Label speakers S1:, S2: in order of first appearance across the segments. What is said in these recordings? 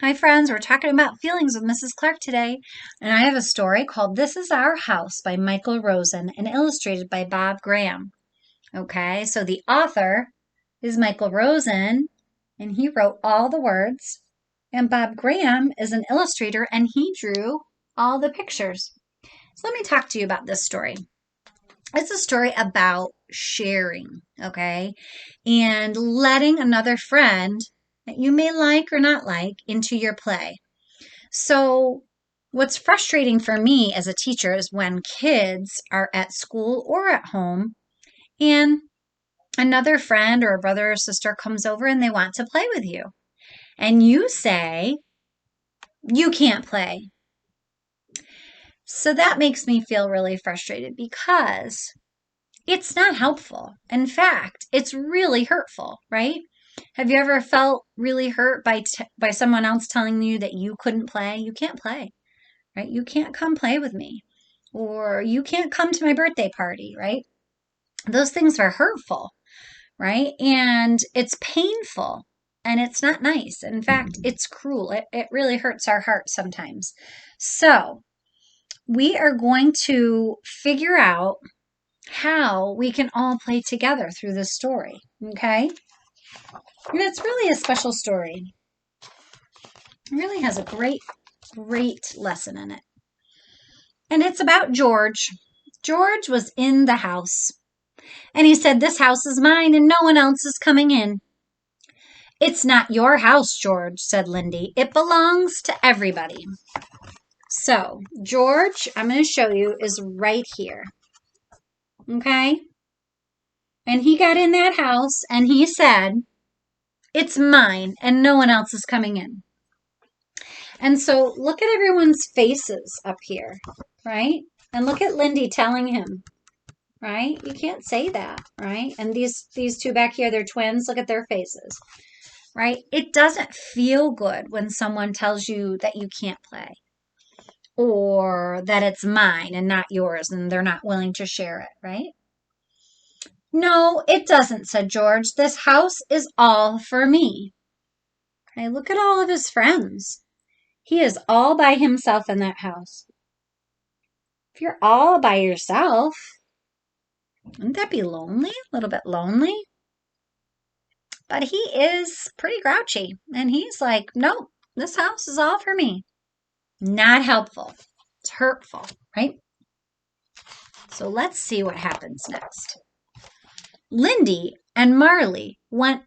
S1: Hi, friends. We're talking about feelings with Mrs. Clark today. And I have a story called This Is Our House by Michael Rosen and illustrated by Bob Graham. Okay, so the author is Michael Rosen, and he wrote all the words. And Bob Graham is an illustrator, and he drew all the pictures. So let me talk to you about this story. It's a story about sharing, okay, and letting another friend that you may like or not like into your play. So, what's frustrating for me as a teacher is when kids are at school or at home and another friend or a brother or sister comes over and they want to play with you. And you say, you can't play. So that makes me feel really frustrated because it's not helpful. In fact, it's really hurtful, right? Have you ever felt really hurt by someone else telling you that you couldn't play? You can't play, right? You can't come play with me, or you can't come to my birthday party, right? Those things are hurtful, right? And it's painful and it's not nice. In fact, it's cruel. It really hurts our heart sometimes. So, we are going to figure out how we can all play together through this story, okay? And it's really a special story. It really has a great lesson in it. And it's about George. George was in the house, and he said, "This house is mine, and no one else is coming in." "It's not your house, George," said Lindy. "It belongs to everybody." So, George, I'm going to show you, is right here. Okay? And he got in that house, and he said, "It's mine, and no one else is coming in." And so, look at everyone's faces up here, right? And look at Lindy telling him, right? You can't say that, right? And these two back here, they're twins. Look at their faces, right? It doesn't feel good when someone tells you that you can't play or that it's mine and not yours and they're not willing to share it, right? "No, it doesn't," said George. "This house is all for me." Okay, look at all of his friends. He is all by himself in that house. If you're all by yourself, wouldn't that be lonely? A little bit lonely? But he is pretty grouchy. And he's like, "Nope, this house is all for me." Not helpful. It's hurtful, right? So let's see what happens next. Lindy and Marley went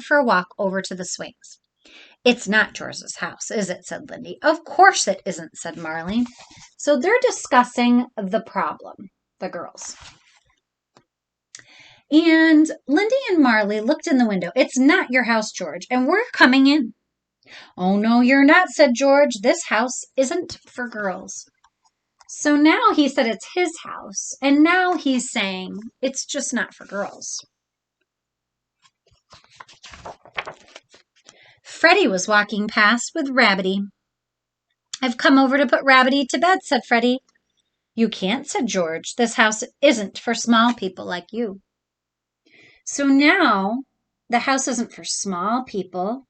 S1: for a walk over to the swings. "It's not George's house, is it?" said Lindy. "Of course it isn't," said Marley. So they're discussing the problem, the girls. And Lindy and Marley looked in the window. "It's not your house, George, and we're coming in." "Oh, no, you're not," said George. "This house isn't for girls." So now he said it's his house, and now he's saying it's just not for girls. Freddie was walking past with Rabbity. "I've come over to put Rabbity to bed," said Freddie. "You can't," said George. "This house isn't for small people like you." So now the house isn't for small people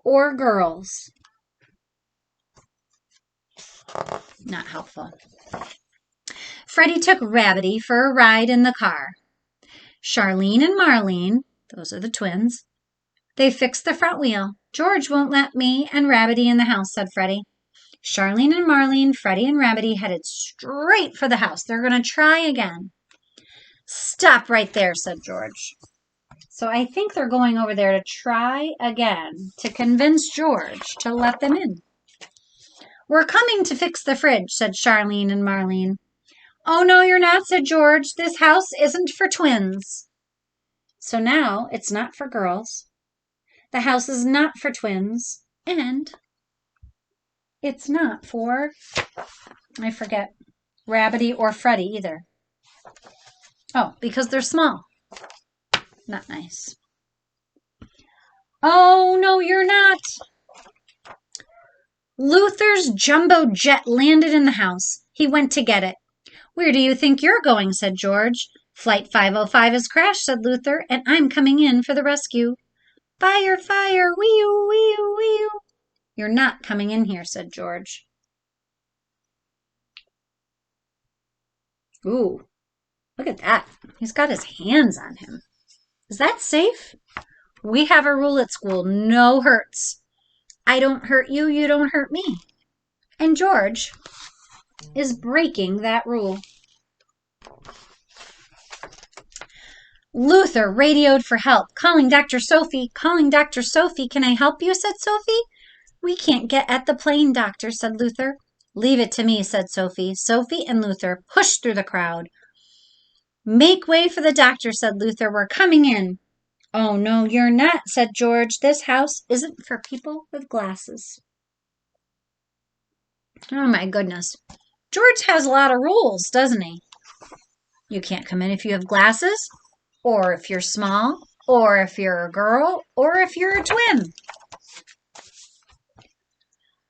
S1: or girls. Not helpful. Freddie took Rabbity for a ride in the car. Charlene and Marlene, those are the twins, they fixed the front wheel. "George won't let me and Rabbity in the house," said Freddie. Charlene and Marlene, Freddie and Rabbity headed straight for the house. They're going to try again. "Stop right there," said George. So I think they're going over there to try again to convince George to let them in. "We're coming to fix the fridge," said Charlene and Marlene. "Oh, no, you're not," said George. "This house isn't for twins." So now it's not for girls. The house is not for twins. And it's not for, I forget, Rabbity or Freddie either. Oh, because they're small. Not nice. "Oh, no, you're not." Luther's jumbo jet landed in the house. He went to get it. "Where do you think you're going?" said George. "Flight 505 has crashed," said Luther, "and I'm coming in for the rescue." Fire, fire, wee-oo, wee-oo, wee-oo. You're not coming in here, said George. Ooh, look at that. He's got his hands on him. Is that safe? We have a rule at school, no hurts. I don't hurt you, you don't hurt me. And George is breaking that rule. Luther radioed for help. Calling Dr. Sophie. Calling Dr. Sophie. Can I help you? Said Sophie. We can't get at the plane, Doctor, said Luther. Leave it to me, said Sophie. Sophie and Luther pushed through the crowd. Make way for the doctor, said Luther. We're coming in. Oh, no, you're not, said George. This house isn't for people with glasses. Oh, my goodness. George has a lot of rules, doesn't he? You can't come in if you have glasses, or if you're small, or if you're a girl, or if you're a twin.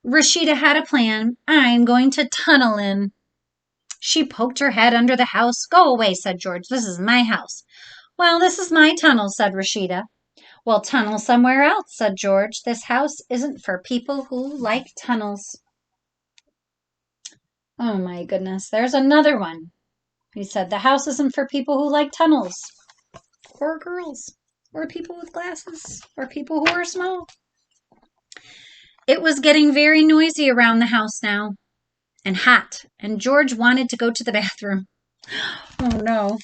S1: Rashida had a plan. I'm going to tunnel in. She poked her head under the house. Go away, said George. This is my house. Well, this is my tunnel, said Rashida. Well, tunnel somewhere else, said George. This house isn't for people who like tunnels. Oh, my goodness. There's another one. He said, the house isn't for people who like tunnels, or girls, or people with glasses, or people who are small. It was getting very noisy around the house now, and hot, and George wanted to go to the bathroom. Oh, no.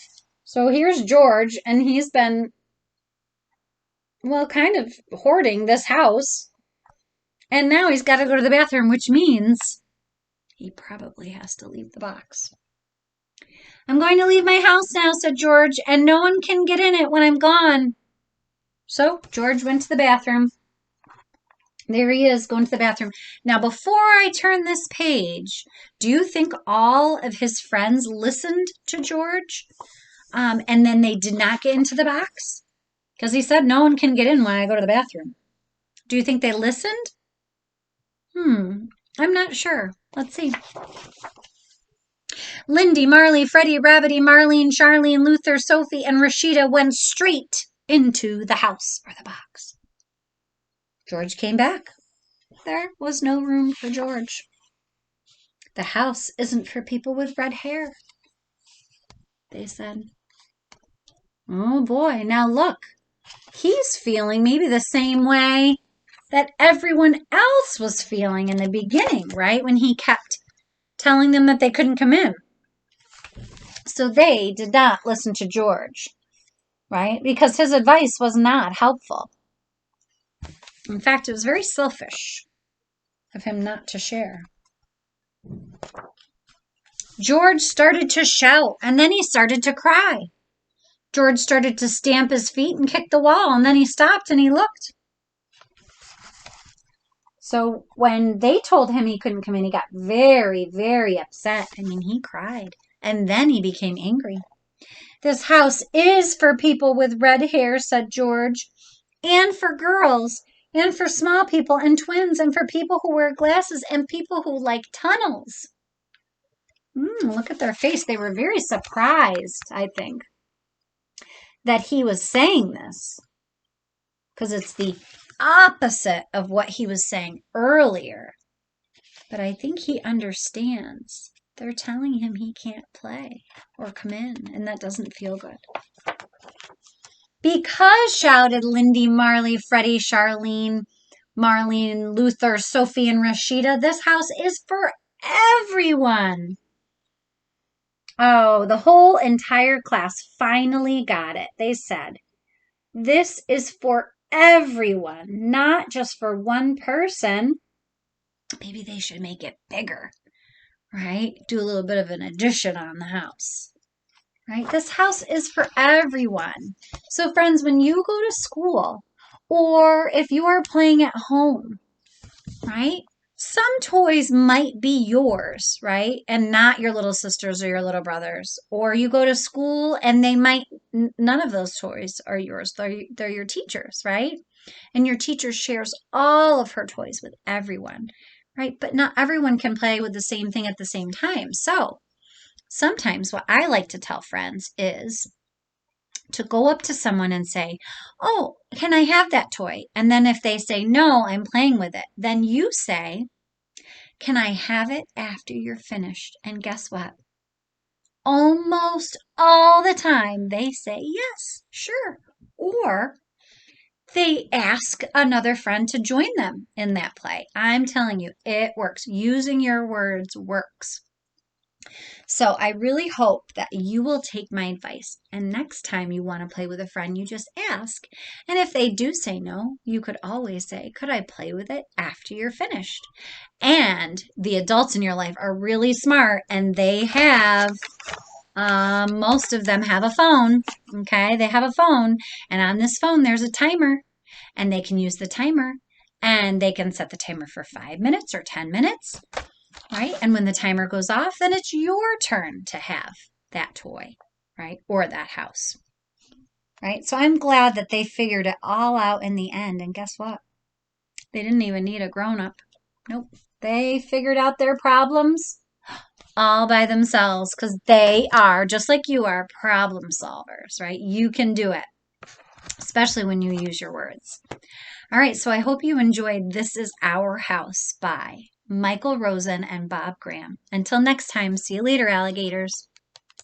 S1: So here's George, and he's been, well, kind of hoarding this house, and now he's got to go to the bathroom, which means he probably has to leave the box. I'm going to leave my house now, said George, and no one can get in it when I'm gone. So George went to the bathroom. There he is, going to the bathroom. Now, before I turn this page, do you think all of his friends listened to George? And then they did not get into the box? Because he said no one can get in when I go to the bathroom. Do you think they listened? I'm not sure. Let's see. Lindy, Marley, Freddie, Rabbity, Marlene, Charlene, Luther, Sophie, and Rashida went straight into the house or the box. George came back. There was no room for George. The house isn't for people with red hair, they said. Oh boy, now look. He's feeling maybe the same way that everyone else was feeling in the beginning, right? When he kept telling them that they couldn't come in. So they did not listen to George, right? Because his advice was not helpful. In fact, it was very selfish of him not to share. George started to shout, and then he started to cry. George started to stamp his feet and kick the wall, and then he stopped and he looked. So when they told him he couldn't come in, he got very, very upset. I mean, he cried, and then he became angry. This house is for people with red hair, said George, and for girls, and for small people and twins, and for people who wear glasses, and people who like tunnels. Look at their face. They were very surprised, I think, that he was saying this, because it's the opposite of what he was saying earlier. But I think he understands. They're telling him he can't play or come in, and that doesn't feel good. Because, shouted Lindy, Marley, Freddie, Charlene, Marlene, Luther, Sophie, and Rashida, this house is for everyone. Oh, the whole entire class finally got it. They said, this is for everyone, not just for one person. Maybe they should make it bigger, right? Do a little bit of an addition on the house, right? This house is for everyone. So friends, when you go to school, or if you are playing at home, right? Some toys might be yours, right? And not your little sisters or your little brothers. Or you go to school and they might, none of those toys are yours. They're your teachers, right? And your teacher shares all of her toys with everyone, right? But not everyone can play with the same thing at the same time. So sometimes what I like to tell friends is to go up to someone and say, "Oh, can I have that toy?" And then if they say, "No, I'm playing with it," then you say, "Can I have it after you're finished?" And guess what? Almost all the time they say, "Yes, sure." Or they ask another friend to join them in that play. I'm telling you, it works. Using your words works. So I really hope that you will take my advice. And next time you want to play with a friend, you just ask. And if they do say no, you could always say, "Could I play with it after you're finished?" And the adults in your life are really smart and they have, most of them have a phone. Okay. They have a phone. And on this phone, there's a timer and they can use the timer and they can set the timer for 5 minutes or 10 minutes. Right? And when the timer goes off, then it's your turn to have that toy, right? Or that house, right? So I'm glad that they figured it all out in the end. And guess what? They didn't even need a grown up. Nope. They figured out their problems all by themselves because they are, just like you are, problem solvers, right? You can do it, especially when you use your words. All right, so I hope you enjoyed This Is Our House by Michael Rosen and Bob Graham. Until next time, see you later, alligators.